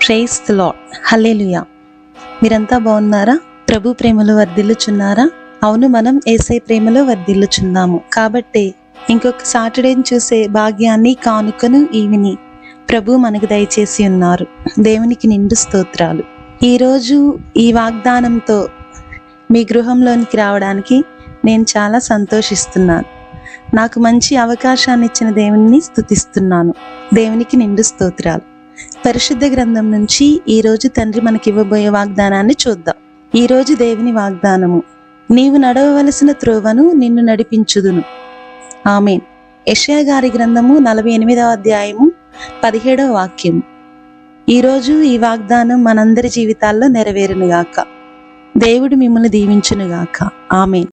Praise the lord. హల్లెలూయా. మీరంతా బాగున్నారా? ప్రభు ప్రేమలో వర్ధిల్లుచున్నారా? అవును, మనం యేసయ్య ప్రేమలో వర్ధిల్లుచున్నాము. కాబట్టి ఇంకొక సాటర్డేని చూసే భాగ్యాన్ని, కానుకను ఈవిని ప్రభు మనకు దయచేసి ఉన్నారు. దేవునికి నిండు స్తోత్రాలు. ఈరోజు ఈ వాగ్దానంతో మీ గృహంలోనికి రావడానికి నేను చాలా సంతోషిస్తున్నాను. నాకు మంచి అవకాశాన్ని ఇచ్చిన దేవుని స్తుతిస్తున్నాను. దేవునికి నిండు స్తోత్రాలు. పరిశుద్ధ గ్రంథం నుంచి ఈరోజు తండ్రి మనకి ఇవ్వబోయే వాగ్దానాన్ని చూద్దాం. ఈరోజు దేవుని వాగ్దానము, నీవు నడవవలసిన త్రోవను నిన్ను నడిపించుదును. ఆమేన్. యెషయా గారి గ్రంథము 48వ అధ్యాయము 17వ వాక్యము. ఈరోజు ఈ వాగ్దానం మనందరి జీవితాల్లో నెరవేరునుగాక. దేవుడు మిమ్మల్ని దీవించునుగాక. ఆమేన్.